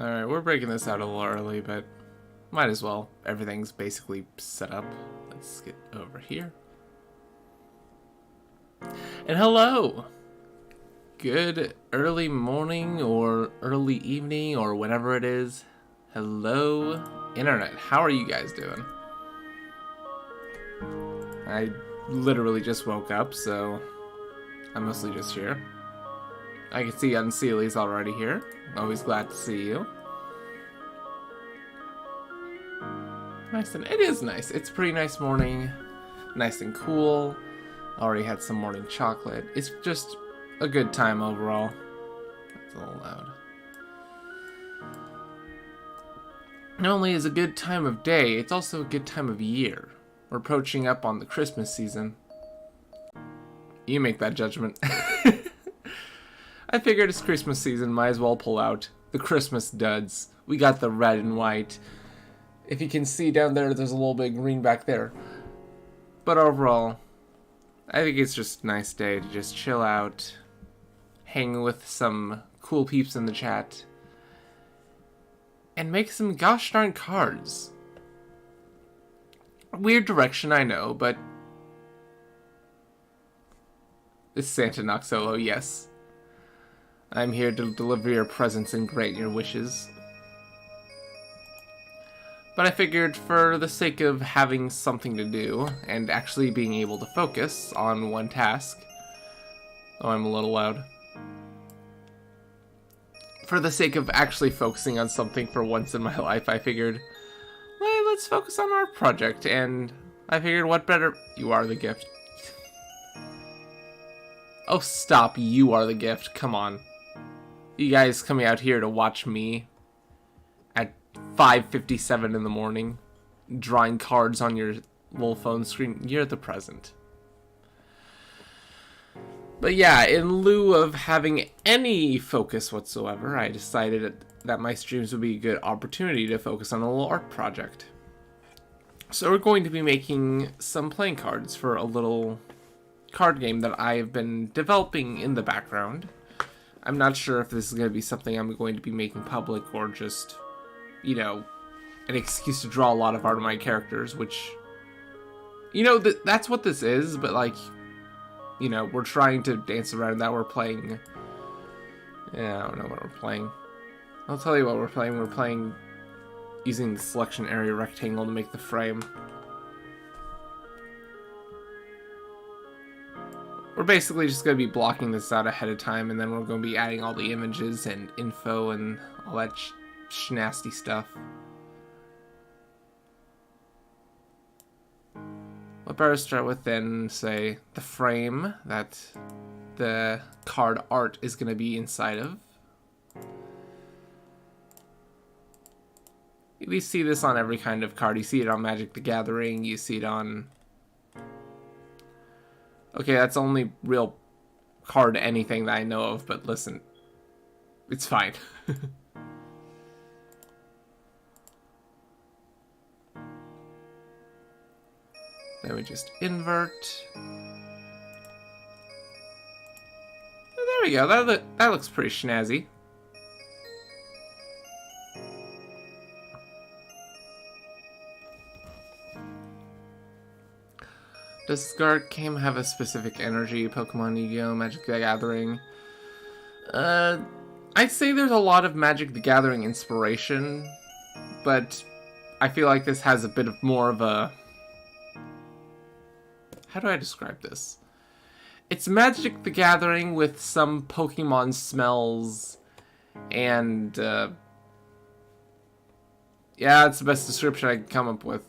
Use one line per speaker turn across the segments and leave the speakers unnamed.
Alright, we're breaking this out a little early, but might as well. Everything's basically set up. Let's get over here. And hello! Good early morning or early evening or whenever it is. Hello, Internet. How are you guys doing? I literally just woke up, so I'm mostly just here. I can see Unseely's already here. Always glad to see you. Nice, and it is nice. It's a pretty nice morning. Nice and cool. Already had some morning chocolate. It's just a good time overall. That's a little loud. Not only is it a good time of day, it's also a good time of year. We're approaching up on the Christmas season. You make that judgment. I figured it's Christmas season, might as well pull out the Christmas duds. We got the red and white. If you can see down there, there's a little bit of green back there. But overall, I think it's just a nice day to just chill out, hang with some cool peeps in the chat, and make some gosh darn cards. Weird direction, I know, but it's Santa Noxolo, yes. I'm here to deliver your presents and grant your wishes. But I figured for the sake of having something to do, and actually being able to focus on one task... Oh, I'm a little loud. For the sake of actually focusing on something for once in my life, I figured, well, let's focus on our project, and I figured what better... You are the gift. Oh, stop, you are the gift, come on. You guys coming out here to watch me at 5:57 in the morning, drawing cards on your little phone screen. You're the present. But yeah, in lieu of having any focus whatsoever, I decided that my streams would be a good opportunity to focus on a little art project. So we're going to be making some playing cards for a little card game that I have been developing in the background. I'm not sure if this is going to be something I'm going to be making public or just, you know, an excuse to draw a lot of art of my characters, which, you know, that's what this is, but like, you know, we're trying to dance around that. We're playing, yeah, I don't know what we're playing. I'll tell you what we're playing. We're playing using the selection area rectangle to make the frame. We're basically just going to be blocking this out ahead of time, and then we're going to be adding all the images and info and all that nasty stuff. What better start with than, say, the frame that the card art is going to be inside of. You see this on every kind of card. You see it on Magic the Gathering, you see it on... Okay, that's the only real card anything that I know of, but listen, it's fine. Then we just invert. There we go, that looks pretty snazzy. Does this card game have a specific energy? Pokemon, Yu-Gi-Oh!, Magic the Gathering? I'd say there's a lot of Magic the Gathering inspiration, but I feel like this has a bit of more of a... How do I describe this? It's Magic the Gathering with some Pokemon smells, and, yeah, it's the best description I can come up with.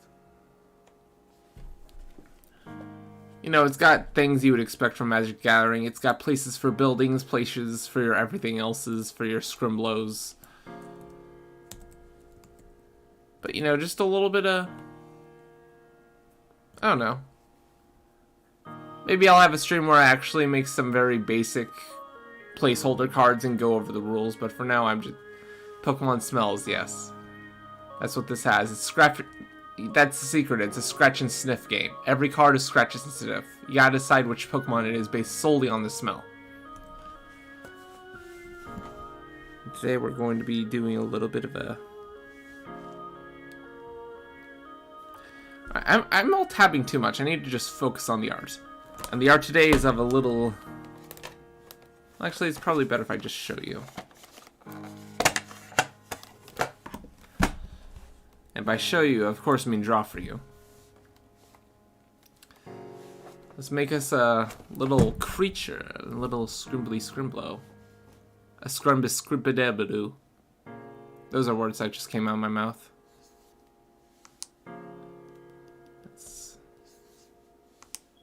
You know, it's got things you would expect from Magic the Gathering. It's got places for buildings, places for your everything else's, for your scrimblos. But, you know, just a little bit of... I don't know. Maybe I'll have a stream where I actually make some very basic placeholder cards and go over the rules, but for now I'm just... Pokemon smells, yes. That's what this has. It's scratch... That's the secret. It's a scratch and sniff game. Every card is scratch and sniff. You gotta decide which Pokemon it is based solely on the smell. Today we're going to be doing a little bit of a... I'm alt-tabbing too much. I need to just focus on the art. And the art today is of a little... Actually, it's probably better if I just show you. And by show you, of course, I mean draw for you. Let's make us a little creature, a little scrimbly scrimblo. A scrumbus scribbidabadoo. Those are words that just came out of my mouth.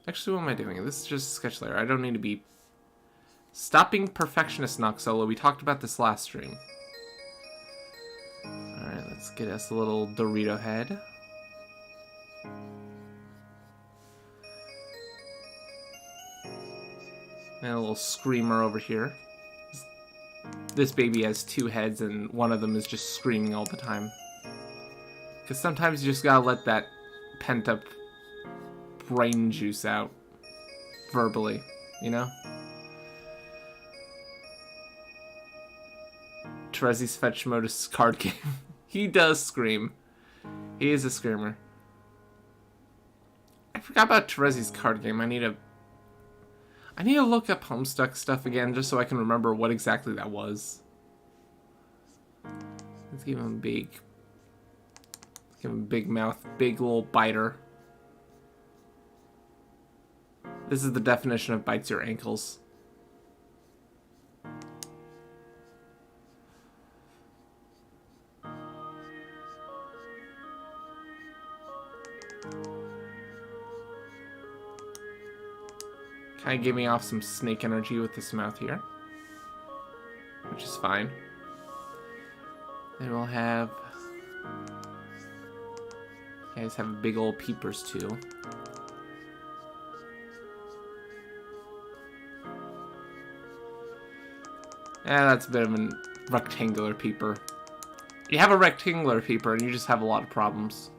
Actually, what am I doing? This is just a sketch layer. I don't need to be... Stopping perfectionist knock solo. We talked about this last stream. Alright, let's get us a little Dorito head. And a little screamer over here. This baby has 2 heads and one of them is just screaming all the time. Because sometimes you just gotta let that pent-up brain juice out. Verbally, you know? Terezi's fetch modus card game. He does scream. He is a screamer. I forgot about Terezi's card game. I need to look up Homestuck stuff again just so I can remember what exactly that was. Let's give him a big mouth, big little biter. This is the definition of bites your ankles. Kind of gave me off some snake energy with this mouth here, which is fine. Then we'll have... You guys have big old peepers too. Yeah, that's a bit of a rectangular peeper. You have a rectangular peeper and you just have a lot of problems.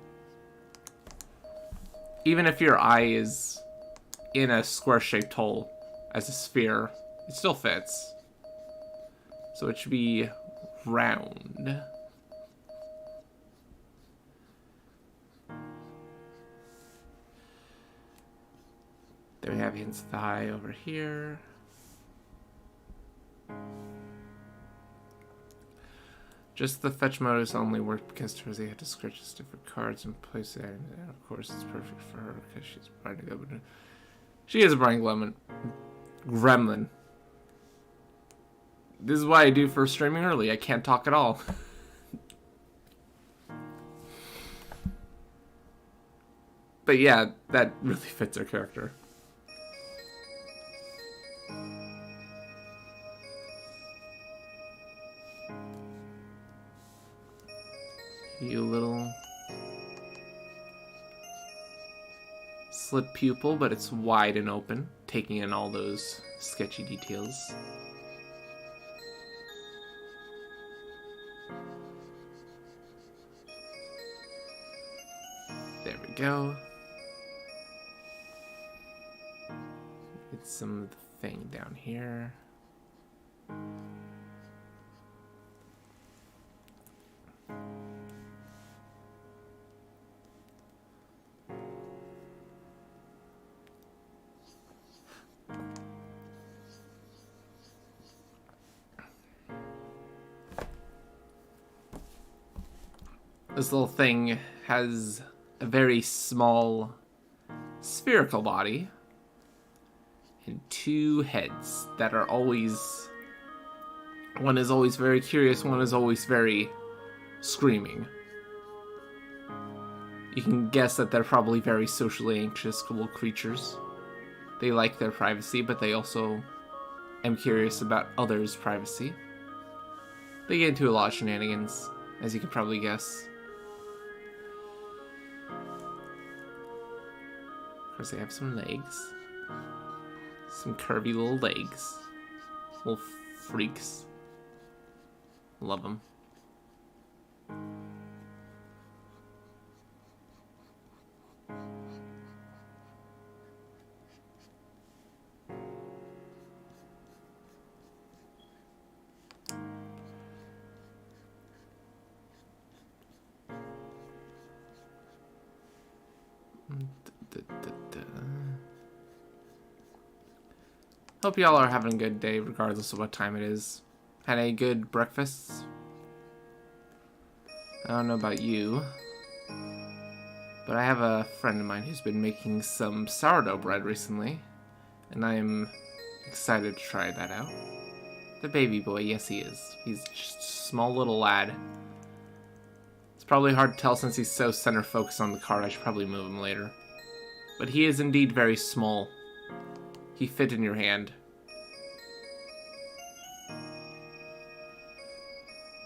Even if your eye is in a square-shaped hole as a sphere, it still fits. So it should be round. There we have hints of the eye over here. Just the fetch modus only worked because Terezi had to scratch his different cards and place it. And of course, it's perfect for her because she's a Brian Gremlin. She is a Brian Gremlin. This is why I do for streaming early. I can't talk at all. But yeah, that really fits her character. You little slit pupil, but it's wide and open, taking in all those sketchy details. There we go. Get some of the thing down here. This little thing has a very small spherical body and 2 heads that are always... One is always very curious, one is always very screaming. You can guess that they're probably very socially anxious little creatures. They like their privacy, but they also am curious about others' privacy. They get into a lot of shenanigans, as you can probably guess. Of course, they have some legs. Some curvy little legs. Little freaks. Love them. Hope y'all are having a good day, regardless of what time it is. Had a good breakfast? I don't know about you, but I have a friend of mine who's been making some sourdough bread recently, and I'm excited to try that out. The baby boy, yes he is. He's just a small little lad. It's probably hard to tell since he's so center focused on the card. I should probably move him later. But he is indeed very small. He fit in your hand.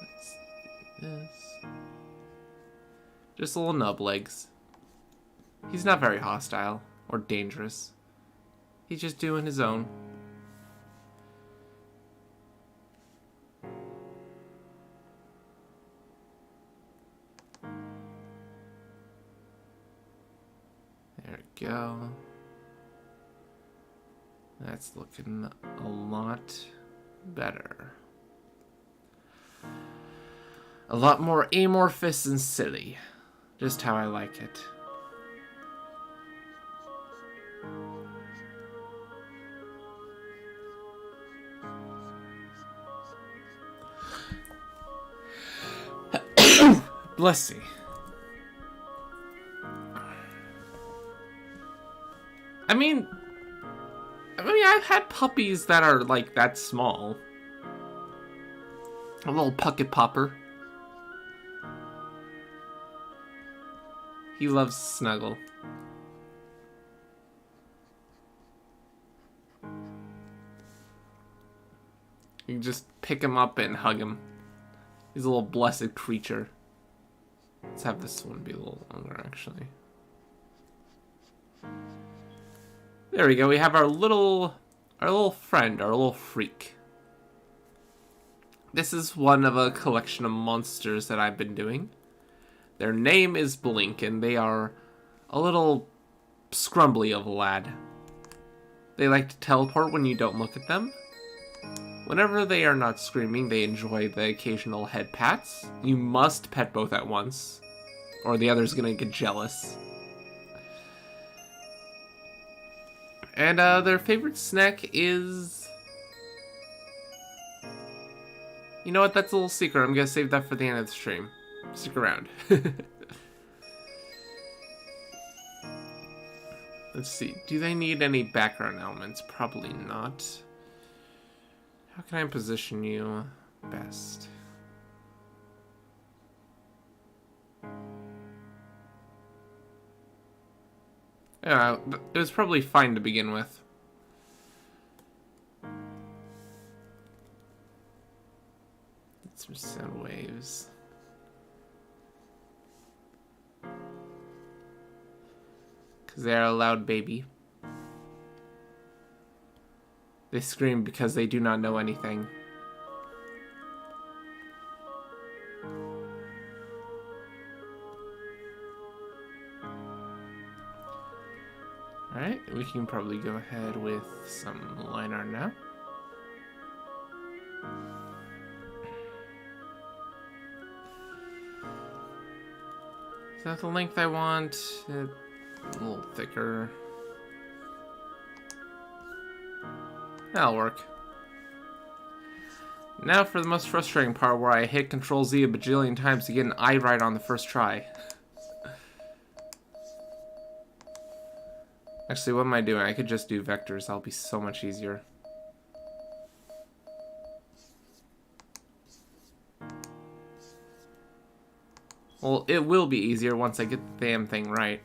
Let's do this. Just little nub legs. He's not very hostile or dangerous. He's just doing his own. There we go. That's looking a lot better. A lot more amorphous and silly. Just how I like it. Bless thee. I mean, I've had puppies that are like that small. A little pucket popper. He loves snuggle. You can just pick him up and hug him. He's a little blessed creature. Let's have this one be a little longer, actually. There we go. We have our little friend, our little freak. This is one of a collection of monsters that I've been doing. Their name is Blink, and they are a little scrumbly of a lad. They like to teleport when you don't look at them. Whenever they are not screaming, they enjoy the occasional head pats. You must pet both at once, or the other's gonna get jealous. And their favorite snack is... You know what, that's a little secret. I'm gonna save that for the end of the stream. Stick around. Let's see. Do they need any background elements? Probably not. How can I position you best? Yeah, it was probably fine to begin with. Some sound waves. Because they are a loud baby. They scream because they do not know anything. Alright, we can probably go ahead with some line art now. Is that the length I want? A little thicker. That'll work. Now for the most frustrating part where I hit Control Z a bajillion times to get an eye right on the first try. Actually, what am I doing? I could just do vectors. That'll be so much easier. Well, it will be easier once I get the damn thing right.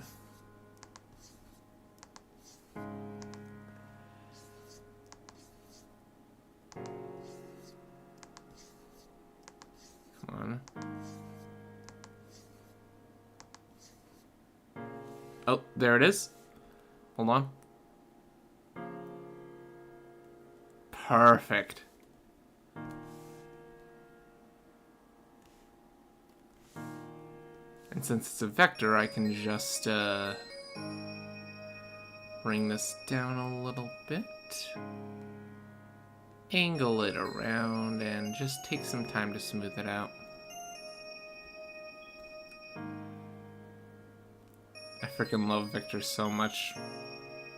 Come on. Oh, there it is. Hold on. Perfect. And since it's a vector, I can just bring this down a little bit, angle it around, and just take some time to smooth it out. I freaking love Victor so much.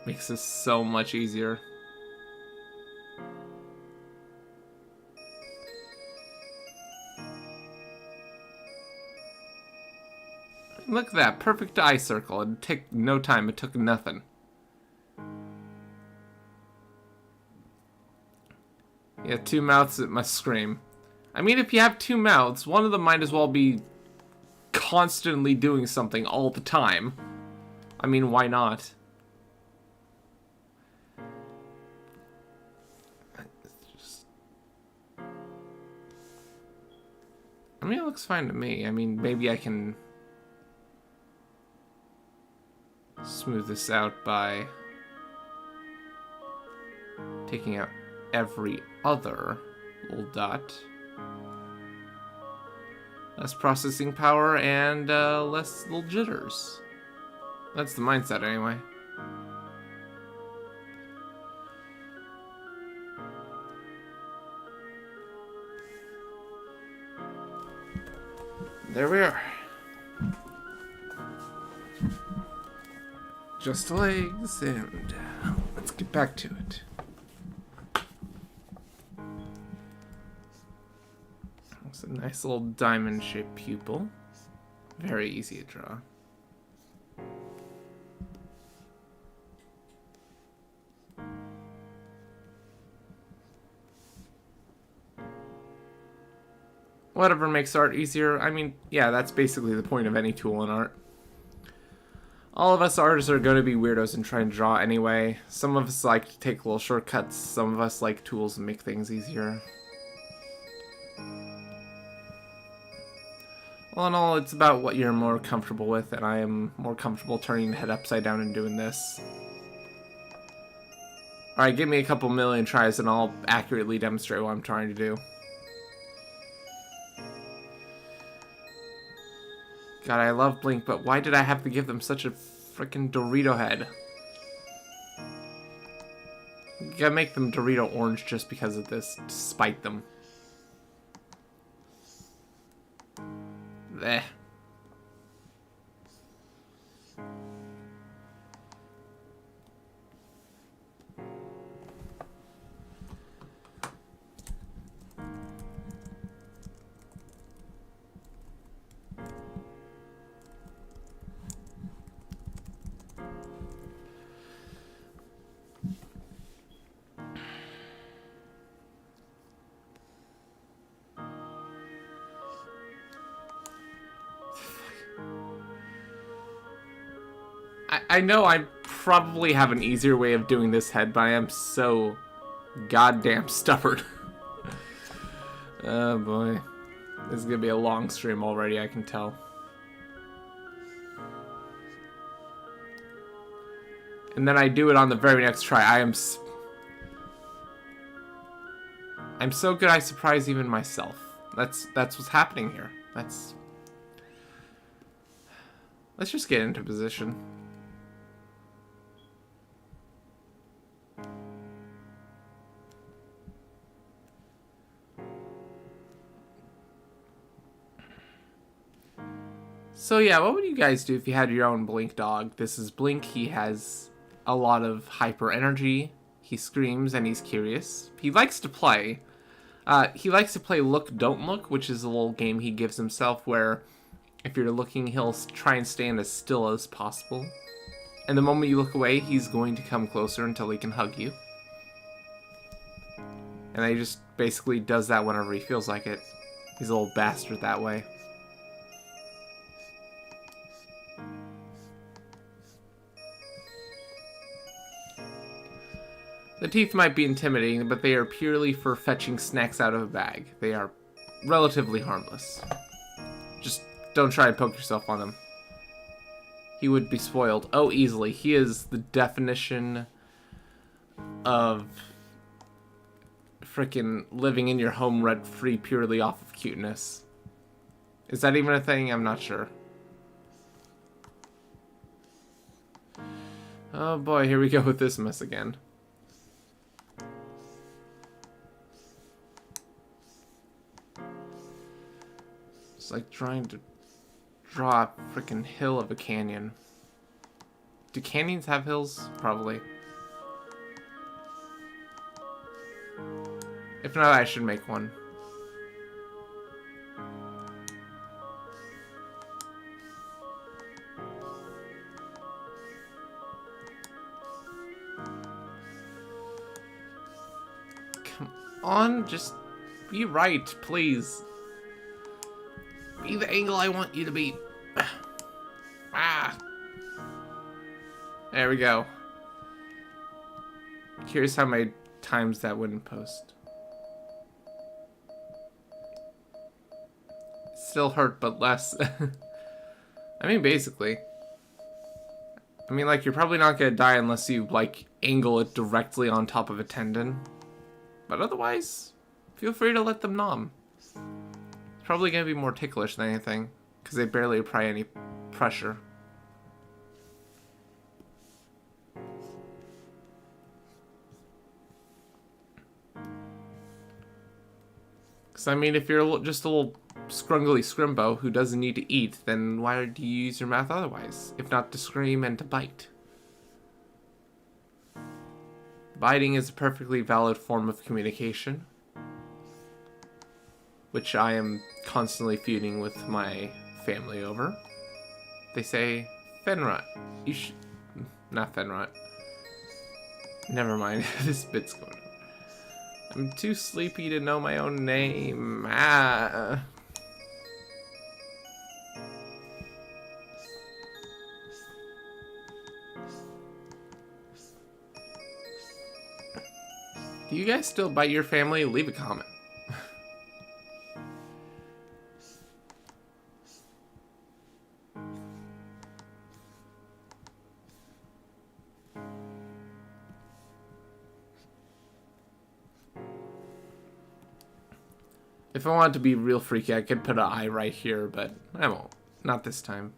Makes this so much easier. Look at that, perfect eye circle. It took no time, it took nothing. Yeah, two mouths, it must scream. I mean, if you have two mouths, one of them might as well be constantly doing something all the time. I mean, why not? I mean, it looks fine to me. I mean, maybe I can smooth this out by taking out every other little dot. Less processing power and less little jitters. That's the mindset anyway. There we are. Just legs, and let's get back to it. It's a nice little diamond-shaped pupil. Very easy to draw. Whatever makes art easier. I mean, yeah, that's basically the point of any tool in art. All of us artists are going to be weirdos and try and draw anyway. Some of us like to take little shortcuts. Some of us like tools and make things easier. All in all, it's about what you're more comfortable with, and I am more comfortable turning the head upside down and doing this. Alright, give me a couple million tries and I'll accurately demonstrate what I'm trying to do. God, I love Blink, but why did I have to give them such a freaking Dorito head? You gotta make them Dorito orange just because of this, to spite them. Blech. I know I probably have an easier way of doing this head, but I am so goddamn stubborn. Oh boy. This is gonna be a long stream already, I can tell. And then I do it on the very next try. I'm so good I surprise even myself. That's what's happening here. Let's just get into position. So yeah, what would you guys do if you had your own Blink dog? This is Blink. He has a lot of hyper energy. He screams and he's curious. He likes to play. He likes to play Look, Don't Look, which is a little game he gives himself where if you're looking, he'll try and stand as still as possible. And the moment you look away, he's going to come closer until he can hug you. And he just basically does that whenever he feels like it. He's a little bastard that way. The teeth might be intimidating, but they are purely for fetching snacks out of a bag. They are relatively harmless. Just don't try and poke yourself on them. He would be spoiled. Oh, easily. He is the definition of frickin' living in your home rent-free purely off of cuteness. Is that even a thing? I'm not sure. Oh boy, here we go with this mess again. It's like trying to draw a freaking hill of a canyon. Do canyons have hills? Probably. If not, I should make one. Come on, just be right, please. Be the angle I want you to be. Ah. There we go. Curious how many times that wouldn't post. Still hurt, but less. I mean, basically. I mean, like, you're probably not gonna die unless you, like, angle it directly on top of a tendon. But otherwise, feel free to let them numb. It's probably gonna be more ticklish than anything, because they barely apply any pressure. Because, I mean, if you're just a little scrungly scrimbo who doesn't need to eat, then why do you use your mouth otherwise, if not to scream and to bite? Biting is a perfectly valid form of communication, which I am constantly feuding with my family over. They say, Fenrot, you should... Not Fenrot. Never mind, this bit's going on. I'm too sleepy to know my own name. Ah. Do you guys still bite your family? Leave a comment. If I wanted to be real freaky, I could put an eye right here, but I won't. Not this time.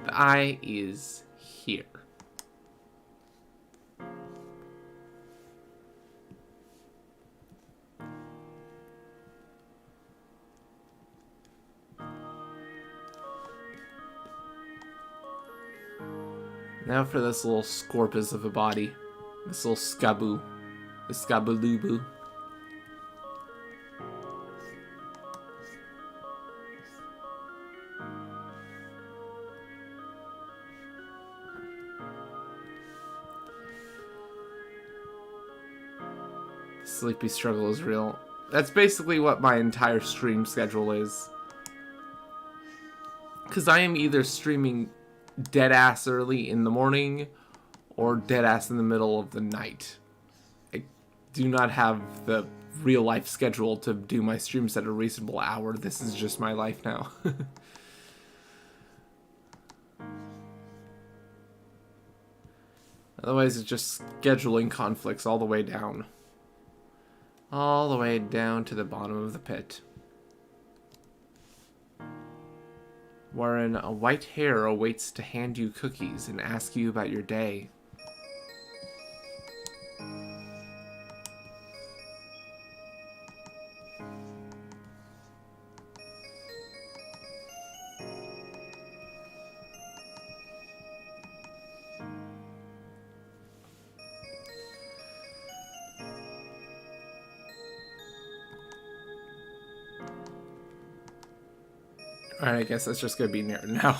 The eye is here. Now for this little scorpus of a body. This little scaboo. The scabaloobu. Sleepy struggle is real. That's basically what my entire stream schedule is. Because I am either streaming dead ass early in the morning or dead ass in the middle of the night. I do not have the real life schedule to do my streams at a reasonable hour. This is just my life now. Otherwise it's just scheduling conflicts all the way down. All the way down to the bottom of the pit. Wherein a white hare awaits to hand you cookies and ask you about your day. Alright, I guess that's just gonna be near now.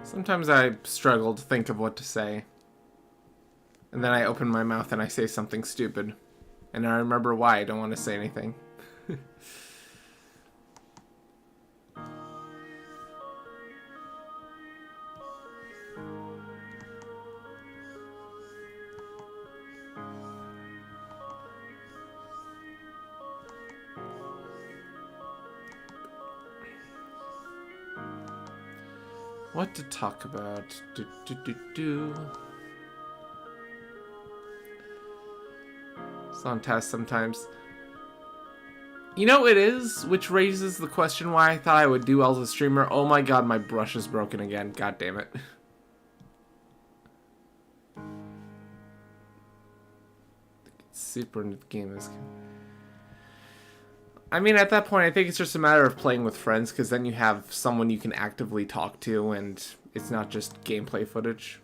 Sometimes I struggle to think of what to say. And then I open my mouth and I say something stupid. And I remember why I don't want to say anything. What to talk about? It's on test sometimes. You know it is, which raises the question why I thought I would do well as a streamer. Oh my god, my brush is broken again. God damn it. Super into the game is. I mean, at that point, I think it's just a matter of playing with friends, because then you have someone you can actively talk to, and it's not just gameplay footage.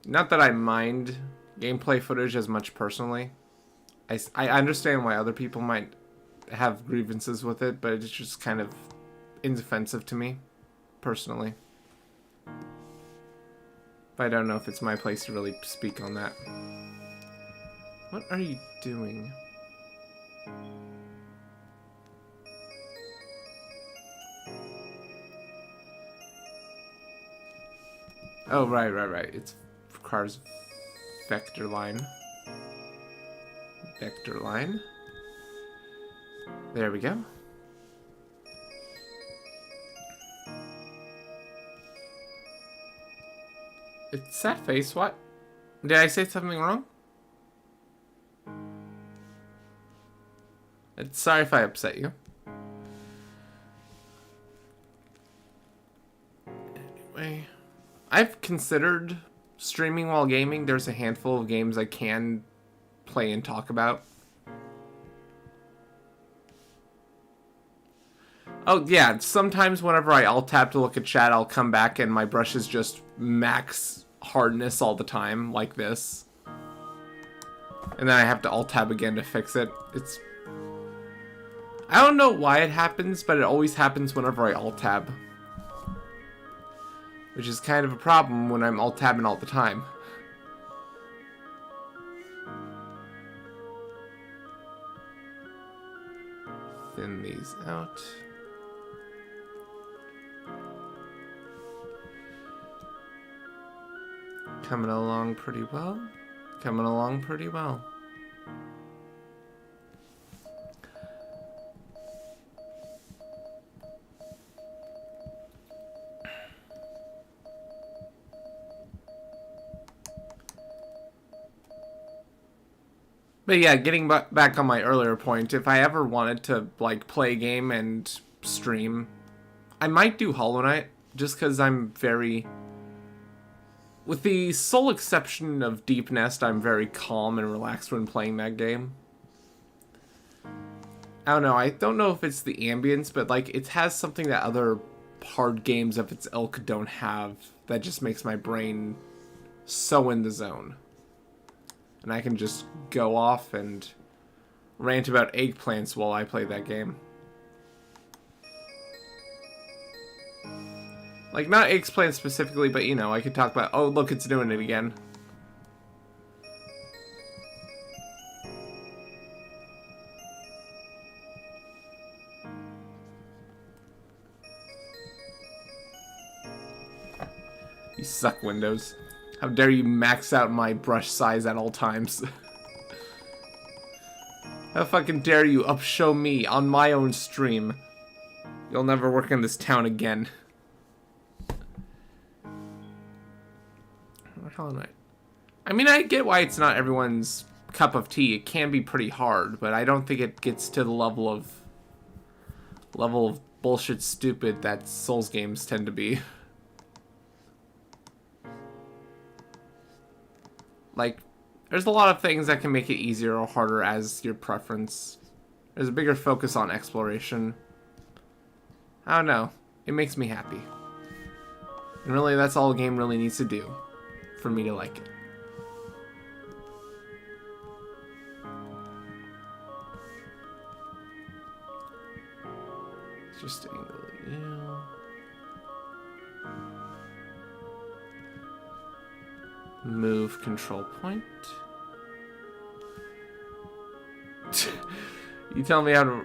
Not that I mind gameplay footage as much personally. I understand why other people might have grievances with it, but it's just kind of inoffensive to me, personally. But I don't know if it's my place to really speak on that. What are you doing? Oh, right. It's car's vector line. Vector line. There we go. It's sad face. What? Did I say something wrong? Sorry if I upset you. Anyway, I've considered streaming while gaming. There's a handful of games I can play and talk about. Oh yeah, sometimes whenever I alt tab to look at chat, I'll come back and my brush is just max hardness all the time, like this. And then I have to alt tab again to fix it. I don't know why it happens, but it always happens whenever I alt tab. Which is kind of a problem when I'm alt tabbing all the time. Thin these out. Coming along pretty well. Coming along pretty well. But yeah, getting back on my earlier point, if I ever wanted to like play a game and stream, I might do Hollow Knight, just because I'm very... With the sole exception of Deep Nest, I'm very calm and relaxed when playing that game. I don't know if it's the ambience, but like it has something that other hard games of its ilk don't have that just makes my brain so in the zone. And I can just go off and rant about eggplants while I play that game. Like, not eggplants specifically, but, you know, I could talk about, oh, look, it's doing it again. You suck, Windows. How dare you max out my brush size at all times. How fucking dare you upshow me on my own stream. You'll never work in this town again. Hollow Knight. I mean, I get why it's not everyone's cup of tea. It can be pretty hard, but I don't think it gets to the level of bullshit stupid that Souls games tend to be. Like, there's a lot of things that can make it easier or harder as your preference. There's a bigger focus on exploration. I don't know. It makes me happy. And really, that's all a game really needs to do for me to like it. Just angle it, yeah. Move control point. You tell me how to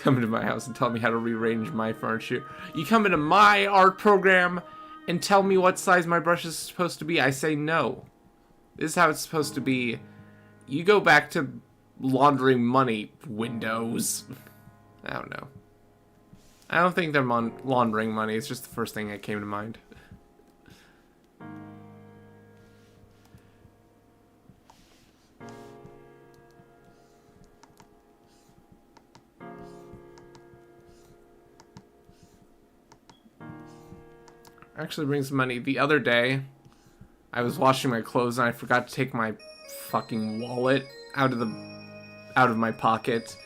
come into my house and tell me how to rearrange my furniture. You come into my art program and tell me what size my brush is supposed to be. I say no. This is how it's supposed to be. You go back to laundering money, Windows. I don't know. I don't think they're laundering money. It's just the first thing that came to mind. actually brings money. The other day, I was washing my clothes and I forgot to take my fucking wallet out of my pocket.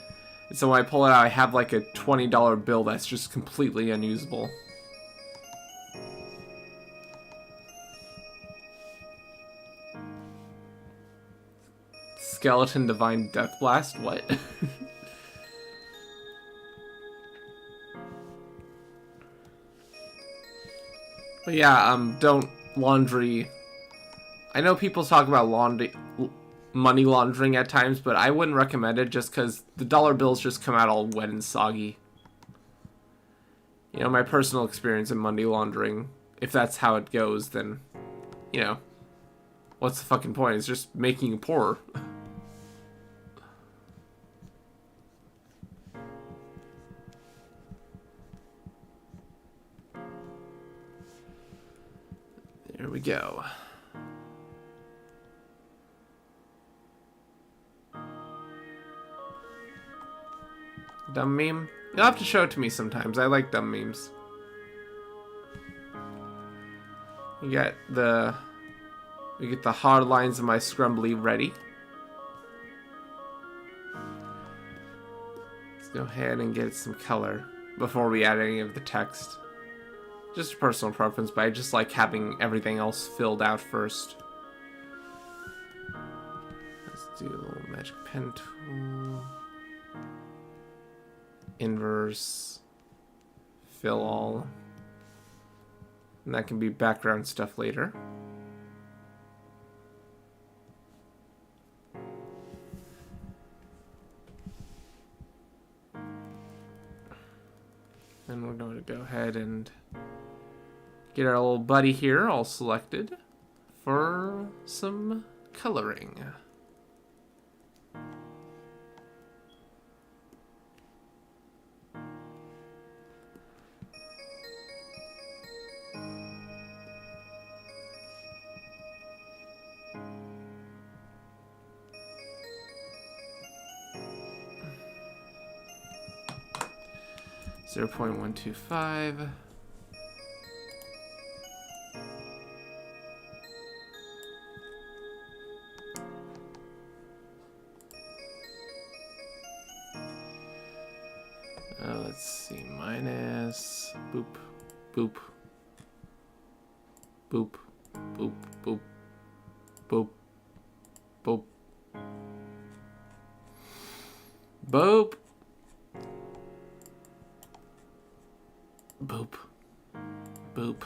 And so when I pull it out, I have like a $20 bill that's just completely unusable. Skeleton Divine Death Blast? What? But yeah, don't laundry. I know people talk about money laundering at times, but I wouldn't recommend it just because the dollar bills just come out all wet and soggy. You know, my personal experience in money laundering, if that's how it goes, then, you know, what's the fucking point? It's just making you poorer. There we go. Dumb meme? You'll have to show it to me sometimes. I like dumb memes. We get the hard lines of my scrumbly ready. Let's go ahead and get some color before we add any of the text. Just a personal preference, but I just like having everything else filled out first. Let's do a little magic pen tool. Inverse. Fill all. And that can be background stuff later. Then we're going to go ahead and get our little buddy here all selected for some coloring. 0.125. Let's see, minus boop, boop, boop, boop, boop, boop, boop, boop, boop, boop.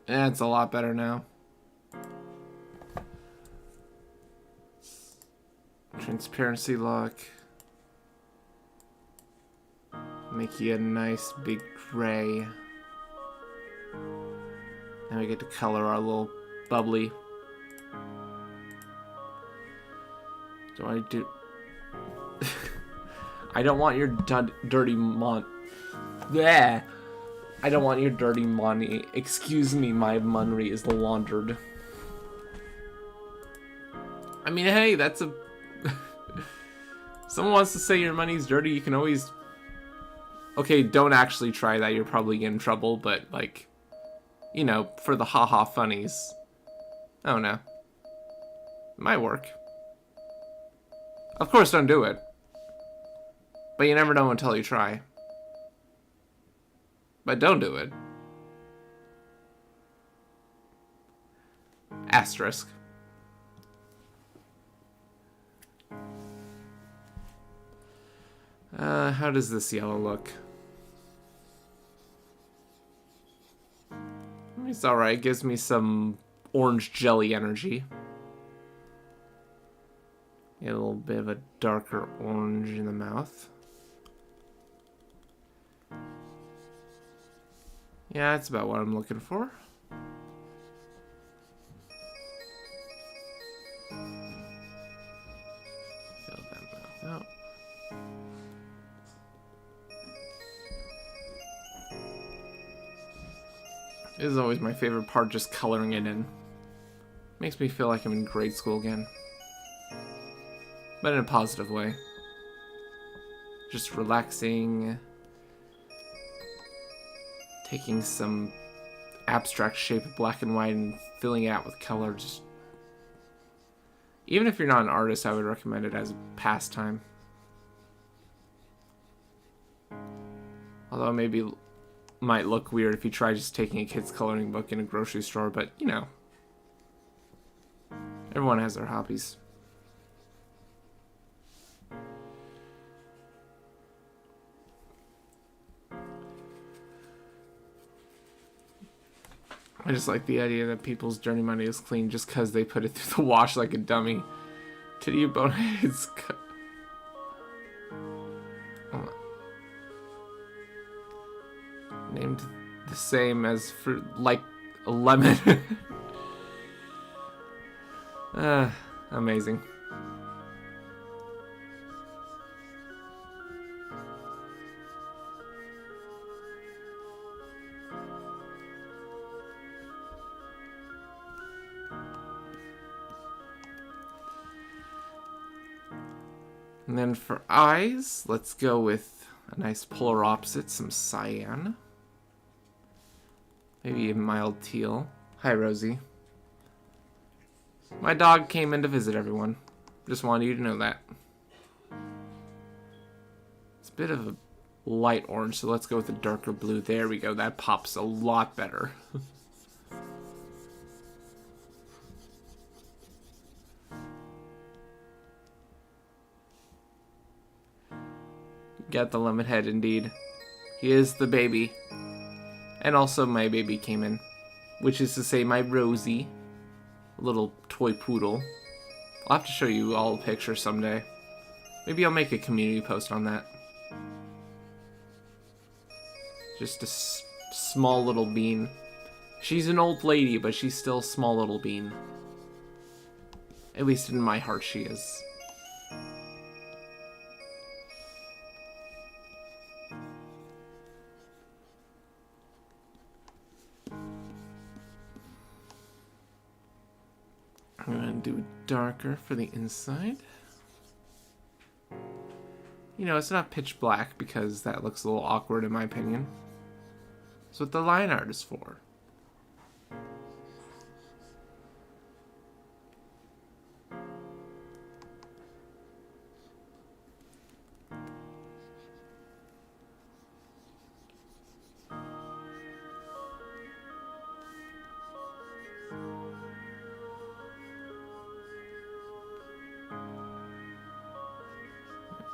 That's a lot better now. Transparency lock. Make you a nice big gray. Now we get to color our little bubbly. Do I do... I don't want your dirty Yeah. I don't want your dirty money. Excuse me, my money is laundered. I mean, hey, that's a... Someone wants to say your money's dirty, you can always... Okay, don't actually try that, you're probably in trouble, but, like... You know, for the haha funnies. I don't know. It might work. Of course, don't do it. But you never know until you try. But don't do it. Asterisk. How does this yellow look? It's alright, gives me some orange jelly energy. Get a little bit of a darker orange in the mouth. Yeah, that's about what I'm looking for. Fill that mouth out. This is always my favorite part, just coloring it in. Makes me feel like I'm in grade school again. But in a positive way. Just relaxing. taking some abstract shape of black and white and filling it out with color. Just even if you're not an artist, I would recommend it as a pastime. Although maybe it might look weird if you try just taking a kid's coloring book in a grocery store, but you know, everyone has their hobbies. I just like the idea that people's dirty money is clean just because they put it through the wash like a dummy. Titty boneheads. Named the same as fruit, like a lemon. Amazing. And then for eyes, let's go with a nice polar opposite, some cyan. Maybe a mild teal. Hi, Rosie. My dog came in to visit everyone. Just wanted you to know that. It's a bit of a light orange, so let's go with a darker blue. There we go. That pops a lot better. Got the lemon head, indeed. He is the baby. And also my baby came in. Which is to say my Rosie. A little toy poodle. I'll have to show you all a picture someday. Maybe I'll make a community post on that. Just a small little bean. She's an old lady, but she's still a small little bean. At least in my heart she is. I'm going to do darker for the inside. You know, it's not pitch black because that looks a little awkward in my opinion. That's what the line art is for.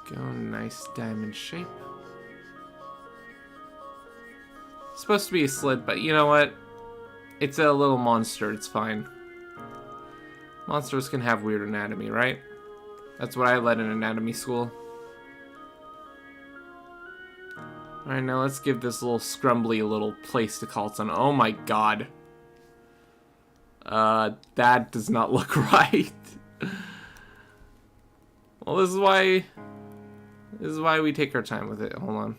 Go, nice diamond shape. It's supposed to be a slit, but you know what? It's a little monster, it's fine. Monsters can have weird anatomy, right? That's what I led in anatomy school. Alright, now let's give this little scrumbly little place to call its own. Oh my god. That does not look right. Well, this is why we take our time with it. Hold on.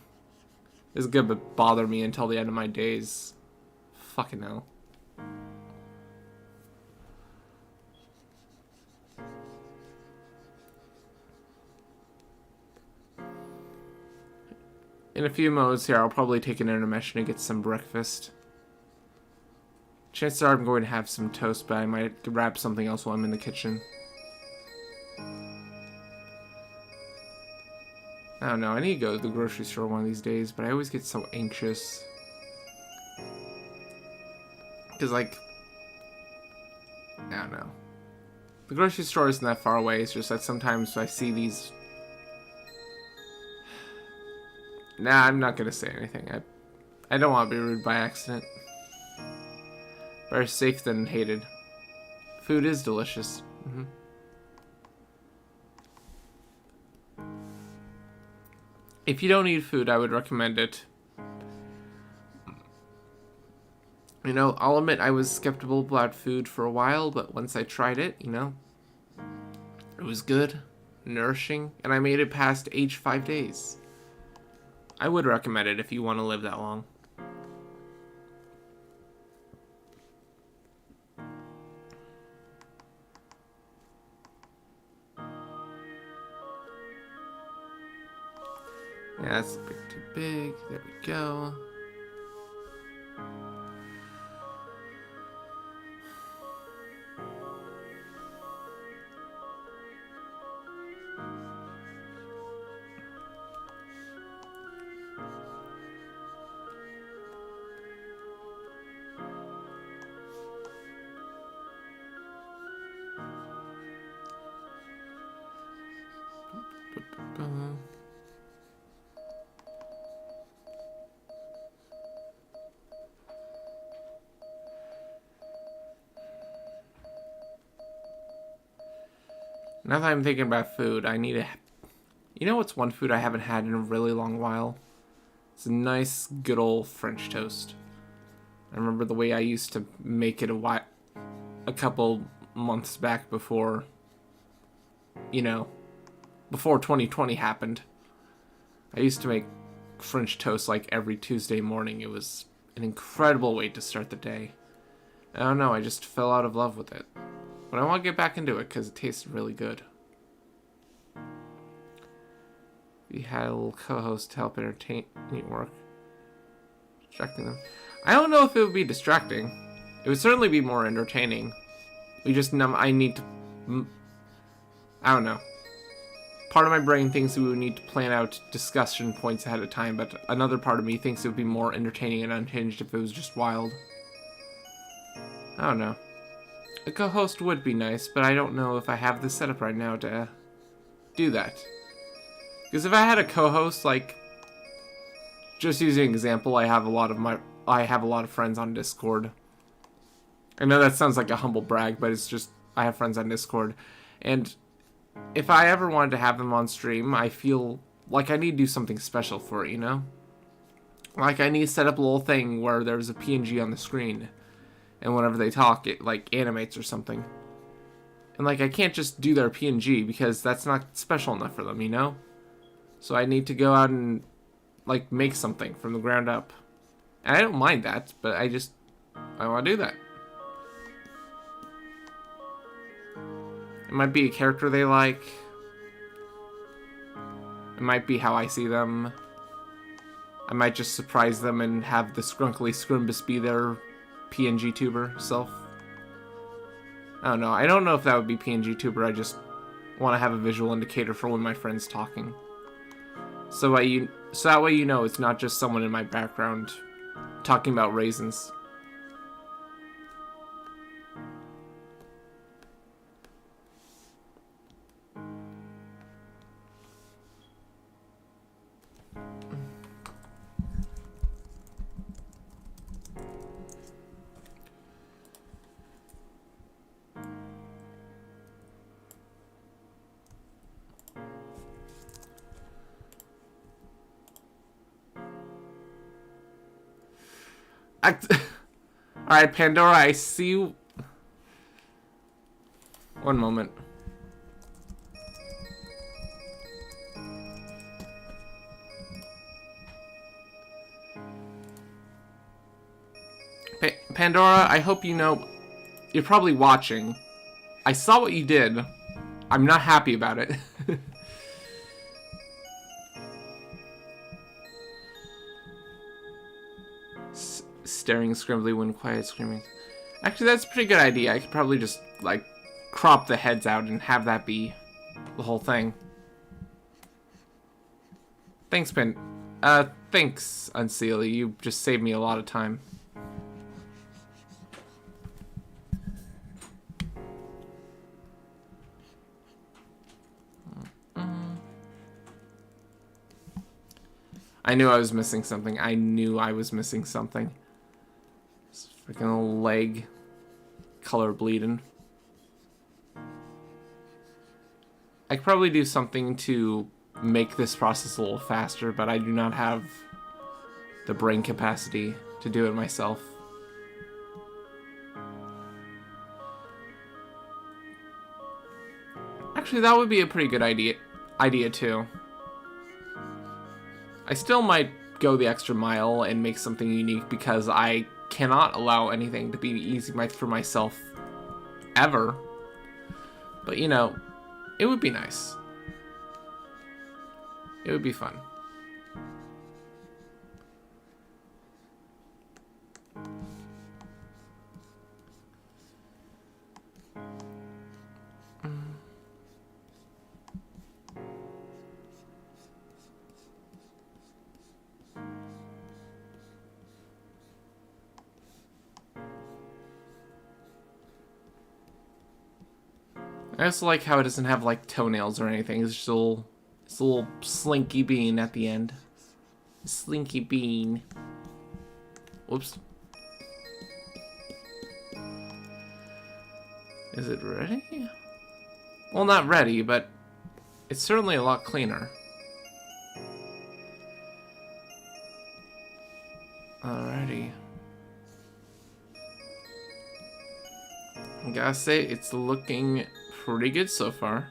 This is gonna bother me until the end of my days. Fucking hell. In a few modes here, I'll probably take an intermission and get some breakfast. Chances are I'm going to have some toast, but I might grab something else while I'm in the kitchen. I don't know, I need to go to the grocery store one of these days, but I always get so anxious. Because, like, I don't know. The grocery store isn't that far away, it's just that sometimes I see these... Nah, I'm not gonna say anything. I don't want to be rude by accident. Better safe than hated. Food is delicious. If you don't eat food, I would recommend it. You know, I'll admit I was skeptical about food for a while, but once I tried it, you know, it was good, nourishing, and I made it past age 5 days. I would recommend it if you want to live that long. Yeah, that's a bit too big. There we go. Now that I'm thinking about food, I need to... You know what's one food I haven't had in a really long while? It's a nice, good old French toast. I remember the way I used to make it a couple months back before, you know, before 2020 happened. I used to make French toast like every Tuesday morning. It was an incredible way to start the day. I don't know, I just fell out of love with it. But I want to get back into it because it tasted really good. We had a little co-host to help entertain work. Distracting them. I don't know if it would be distracting. It would certainly be more entertaining. I need to... I don't know. Part of my brain thinks we would need to plan out discussion points ahead of time, but another part of me thinks it would be more entertaining and unhinged if it was just wild. I don't know. A co-host would be nice, but I don't know if I have the setup right now to do that. Because if I had a co-host, like, just using an example, I have a lot of friends on Discord. I know that sounds like a humble brag, but it's just I have friends on Discord, and if I ever wanted to have them on stream, I feel like I need to do something special for it, you know? Like I need to set up a little thing where there's a PNG on the screen. And whenever they talk, it, like, animates or something. And, like, I can't just do their PNG because that's not special enough for them, you know? So I need to go out and, like, make something from the ground up. And I don't mind that, but I want to do that. It might be a character they like. It might be how I see them. I might just surprise them and have the Scrunkly Scrumbus be their PNG tuber self. I don't know. I don't know if that would be PNG tuber. I just want to have a visual indicator for when my friend's talking. So that way you know it's not just someone in my background talking about raisins. Alright, Pandora, I see you. One moment. Pandora, I hope you know. You're probably watching. I saw what you did. I'm not happy about it. Staring scribbly when quiet screaming. Actually, that's a pretty good idea. I could probably just, like, crop the heads out and have that be the whole thing. Thanks, thanks, Unseelie. You just saved me a lot of time. I knew I was missing something. I knew I was missing something. Freaking leg color bleeding. I could probably do something to make this process a little faster, but I do not have the brain capacity to do it myself. Actually, that would be a pretty good idea too. I still might go the extra mile and make something unique because I cannot allow anything to be easy for myself ever. But, you know, it would be nice. It would be fun. I also like how it doesn't have, like, toenails or anything. It's just a little It's a little slinky bean at the end. Slinky bean. Whoops. Is it ready? Well, not ready, but it's certainly a lot cleaner. Alrighty. I gotta say, it's looking pretty good so far.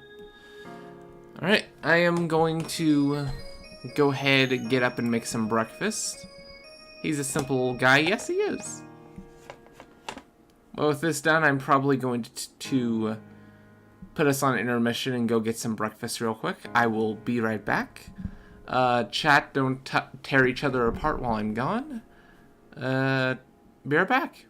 Alright, I am going to go ahead and get up and make some breakfast. He's a simple guy. Yes, he is. Well, with this done, I'm probably going to put us on intermission and go get some breakfast real quick. I will be right back. Chat, don't tear each other apart while I'm gone. Be right back.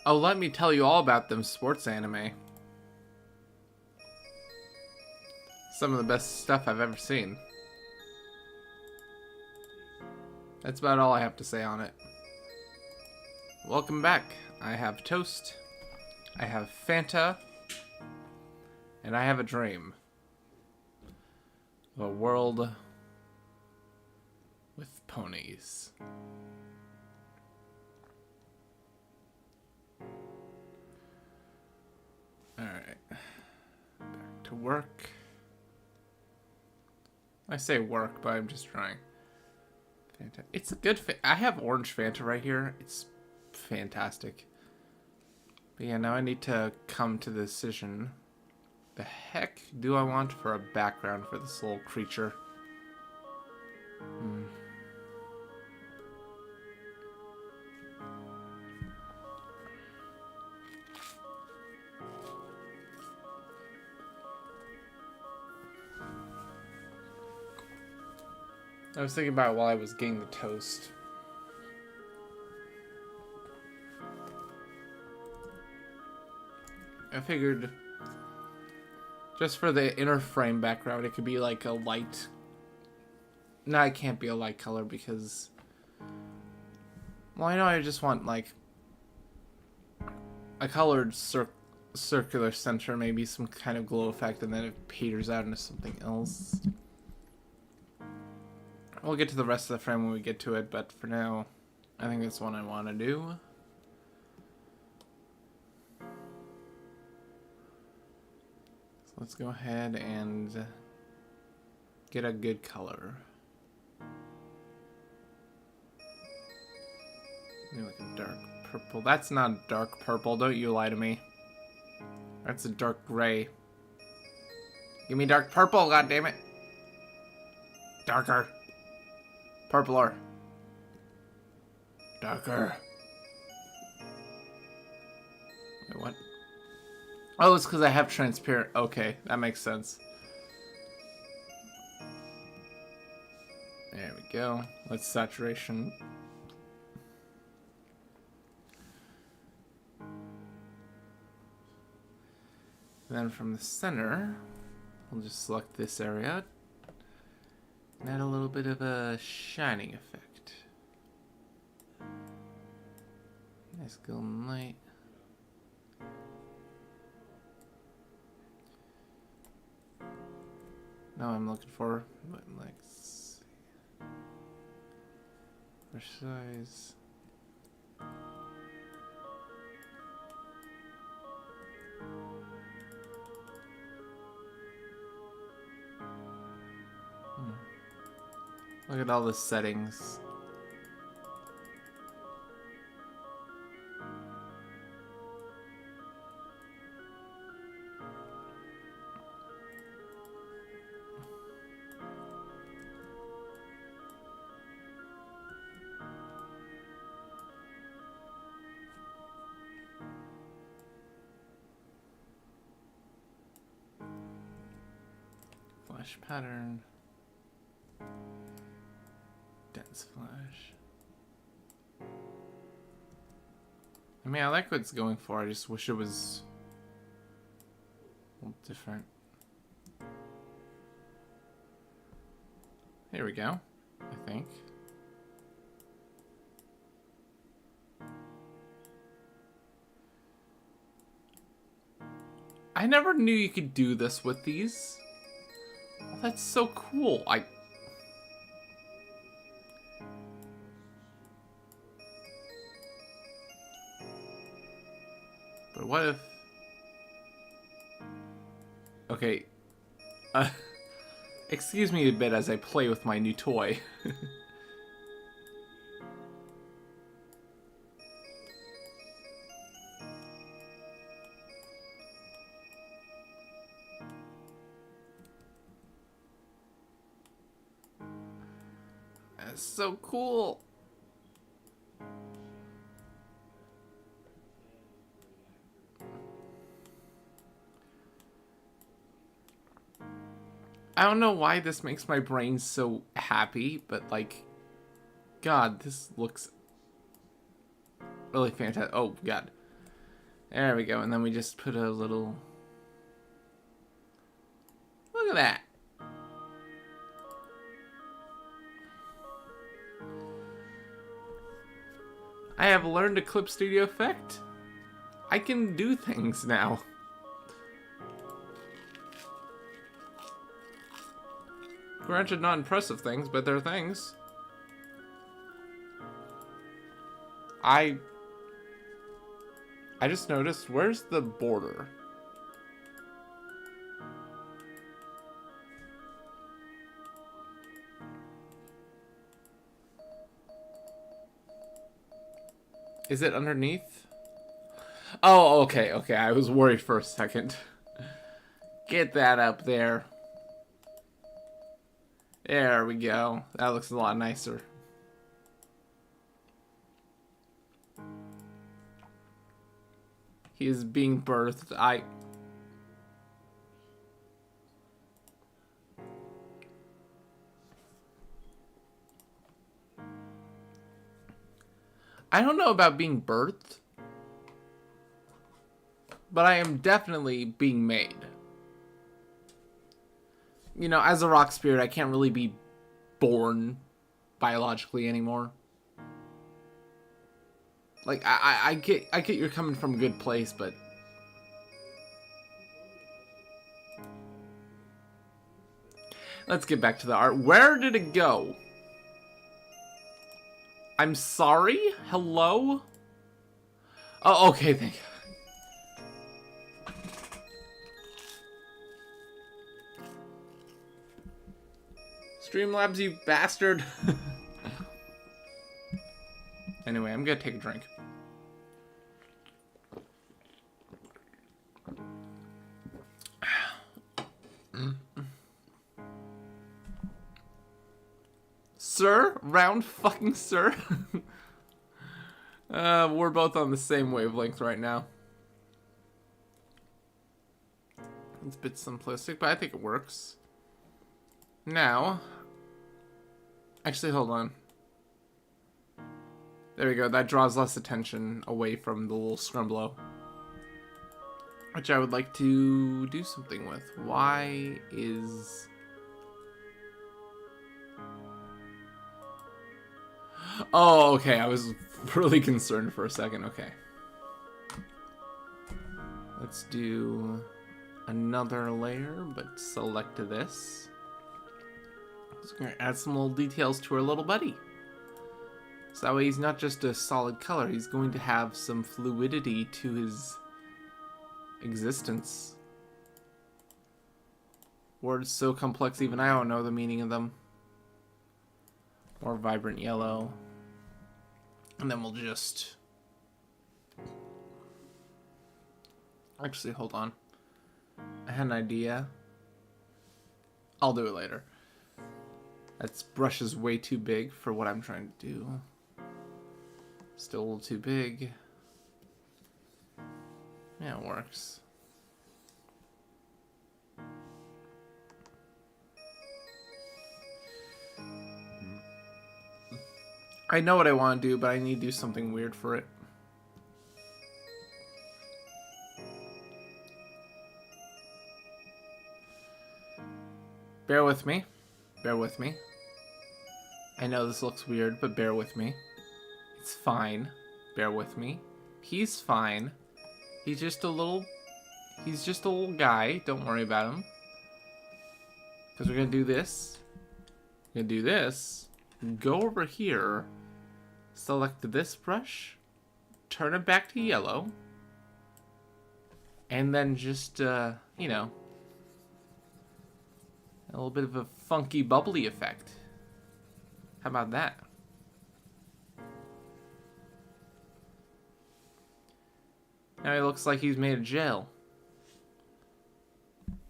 Oh, let me tell you all about them sports anime. Some of the best stuff I've ever seen. That's about all I have to say on it. Welcome back. I have toast. I have Fanta. And I have a dream. A world with ponies. Alright. Back to work. I say work, but I'm just trying. Fanta. It's a good I have orange Fanta right here. It's fantastic. But yeah, now I need to come to the decision. The heck do I want for a background for this little creature? I was thinking about it while I was getting the toast. I figured just for the inner frame background, it could be like a light. No, it can't be a light color because, well, I know I just want like a colored circular center, maybe some kind of glow effect, and then it peters out into something else. We'll get to the rest of the frame when we get to it, but for now, I think that's what I want to do. So let's go ahead and get a good color. Maybe like a dark purple. That's not dark purple, don't you lie to me. That's a dark gray. Give me dark purple, goddammit. Darker. Purpler. Darker. Wait, what? Oh, it's because I have transparent. Okay, that makes sense. There we go. Let's saturation. And then from the center, we'll just select this area. And add a little bit of a shining effect. Nice golden light. Now I'm looking for, but like, brush size. Look at all the settings. Flash pattern. Dense flash. I mean, I like what it's going for. I just wish it was a little different. Here we go, I think. I never knew you could do this with these. Oh, that's so cool. But what if... Okay. Excuse me a bit as I play with my new toy. That's so cool. I don't know why this makes my brain so happy, but like, God, this looks really fantastic. Oh, God. There we go. And then we just put a little... Look at that. I have learned a Clip Studio effect. I can do things now. Granted, not impressive things, but they're things. I just noticed, where's the border? Is it underneath? Oh, okay, okay. I was worried for a second. Get that up there. There we go. That looks a lot nicer. He is being birthed. I don't know about being birthed, but I am definitely being made. You know, as a rock spirit, I can't really be born biologically anymore. Like, I get you're coming from a good place, but let's get back to the art. Where did it go? I'm sorry? Hello? Oh, okay, thank you. Streamlabs, you bastard. Anyway, I'm gonna take a drink. Sir? Round fucking sir? We're both on the same wavelength right now. It's a bit simplistic, but I think it works. Now... Actually, hold on. There we go. That draws less attention away from the little scrumblow. Which I would like to do something with. Why is... Oh, okay. I was really concerned for a second. Okay. Let's do another layer, but select this. Just gonna add some little details to our little buddy. So that way he's not just a solid color, he's going to have some fluidity to his existence. Words so complex even I don't know the meaning of them. More vibrant yellow. And then we'll just... Actually, hold on. I had an idea. I'll do it later. That brush is way too big for what I'm trying to do. Still a little too big. Yeah, it works. I know what I want to do, but I need to do something weird for it. Bear with me. Bear with me. I know this looks weird, but bear with me. It's fine. Bear with me. He's fine. He's just a little guy. Don't worry about him. Because we're going to do this. We're going to do this. Go over here. Select this brush. Turn it back to yellow. And then just, you know, a little bit of a funky, bubbly effect. How about that? Now he looks like he's made of gel.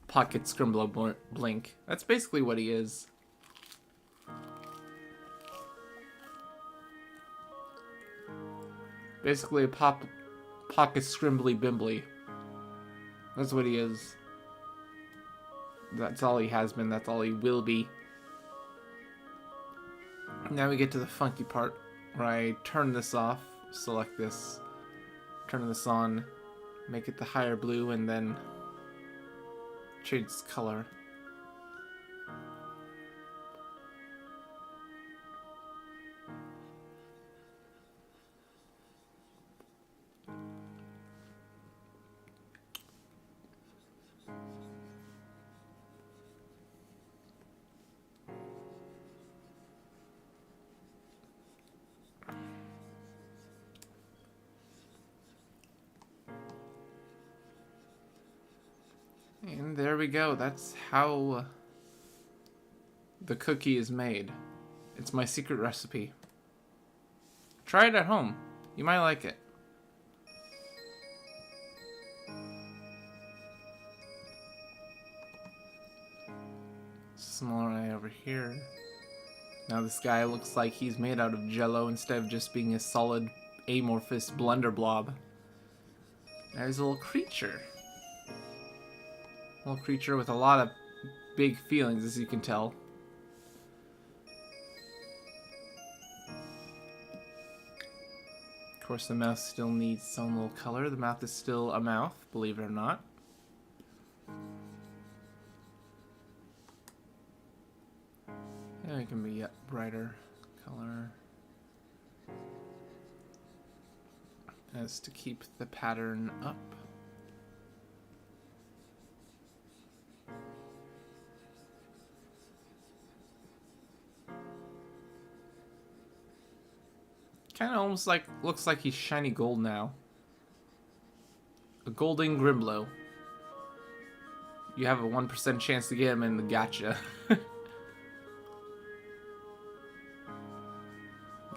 Pocket Scrimblow Blink. That's basically what he is. Basically a pocket Scrimbly Bimbly. That's what he is. That's all he has been. That's all he will be. Now we get to the funky part where I turn this off, select this, turn this on, Make it the higher blue and then change its color. And there we go. That's how the cookie is made. It's my secret recipe. Try it at home. You might like it. Smaller eye over here. Now this guy looks like he's made out of jello instead of just being a solid amorphous blender blob. There's a little creature. Little creature with a lot of big feelings, as you can tell. Of course, the mouth still needs its own little color. The mouth is still a mouth, believe it or not. Yeah, it can be a brighter color. As to keep the pattern up. Kind of almost like, looks like he's shiny gold now. A golden Grimblow. You have a 1% chance to get him in the gacha.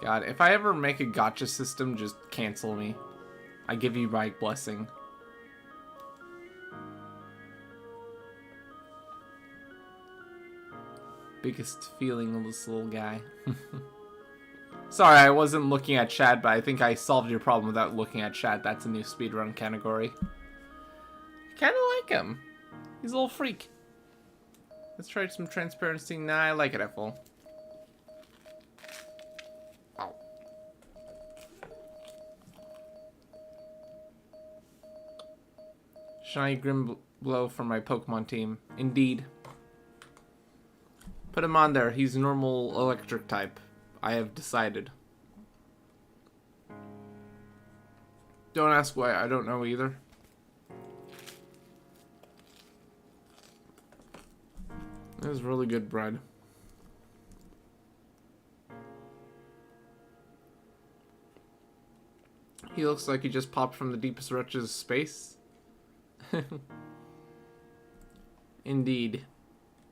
God, if I ever make a gacha system, just cancel me. I give you my blessing. Biggest feeling of this little guy. Sorry, I wasn't looking at chat, but I think I solved your problem without looking at chat. That's a new speedrun category. Kinda like him. He's a little freak. Let's try some transparency. Nah, I like it at full. Ow. Shiny Grimblow for my Pokemon team. Indeed. Put him on there. He's normal electric type. I have decided. Don't ask why, I don't know either. This is really good bread. He looks like he just popped from the deepest reaches of space. Indeed.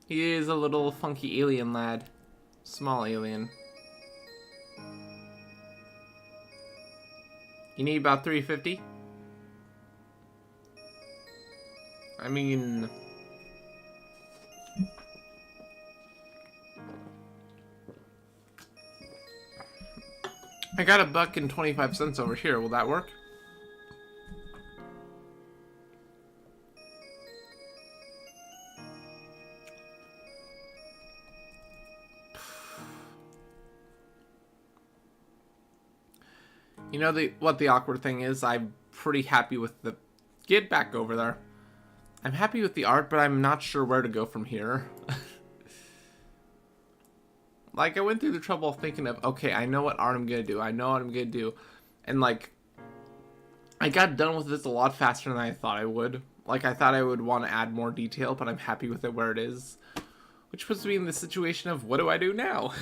He is a little funky alien lad. Small alien. You need about 350? I mean... I got $1.25 over here. Will that work? You know what the awkward thing is? I'm pretty happy with the... Get back over there. I'm happy with the art, but I'm not sure where to go from here. Like, I went through the trouble of thinking of, okay, I know what art I'm gonna do. I know what I'm gonna do. And, like, I got done with this a lot faster than I thought I would. Like, I thought I would want to add more detail, but I'm happy with it where it is. Which puts me in the situation of, what do I do now?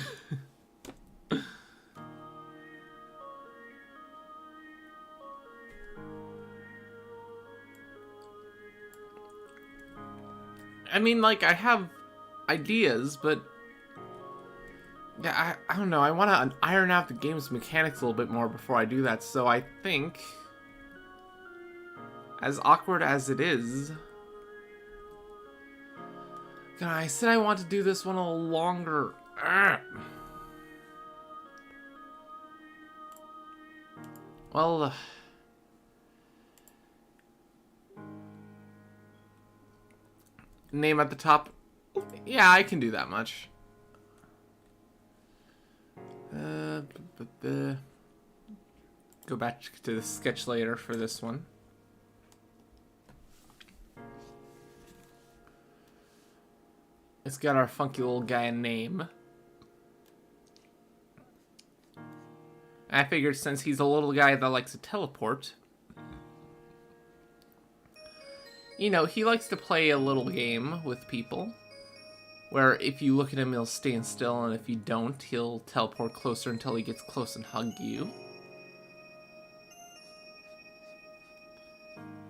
I mean, like, I have ideas, but... Yeah, I don't know. I want to iron out the game's mechanics a little bit more before I do that. So I think... As awkward as it is... God, I said I want to do this one a little longer. Ugh. Well... Name at the top. Yeah, I can do that much. Go back to the sketch later for this one. It's got our funky little guy a name. I figured since he's a little guy that likes to teleport, you know, he likes to play a little game with people where if you look at him, he'll stand still, and if you don't, he'll teleport closer until he gets close and hug you.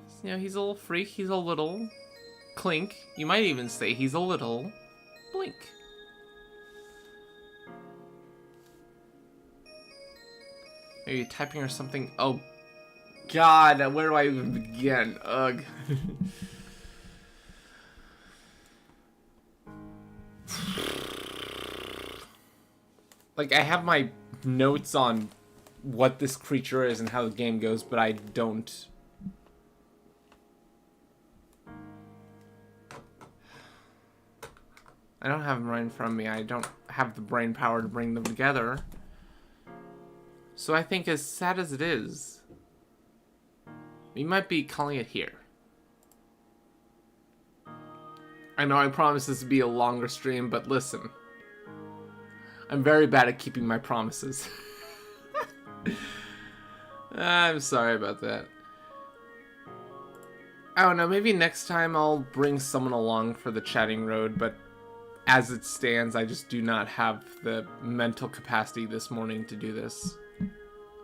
So, you know, he's a little freak, he's a little Clink. You might even say he's a little Blink. Are you typing or something? Oh, God, where do I even begin? Ugh. Like, I have my notes on what this creature is and how the game goes, but I don't... have them right in front of me. I don't have the brain power to bring them together. So I think as sad as it is, we might be calling it here. I know I promised this to be a longer stream, but listen. I'm very bad at keeping my promises. I'm sorry about that. I don't know, maybe next time I'll bring someone along for the chatting road, but as it stands, I just do not have the mental capacity this morning to do this.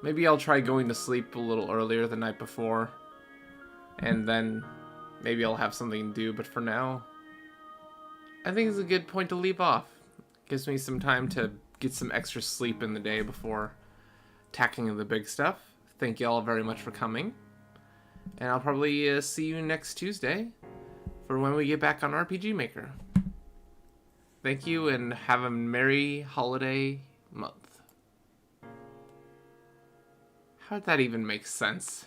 Maybe I'll try going to sleep a little earlier the night before, and then maybe I'll have something to do, but for now, I think it's a good point to leave off. Gives me some time to get some extra sleep in the day before tackling the big stuff. Thank you all very much for coming, and I'll probably see you next Tuesday for when we get back on RPG Maker. Thank you, and have a merry holiday month. How did that even make sense?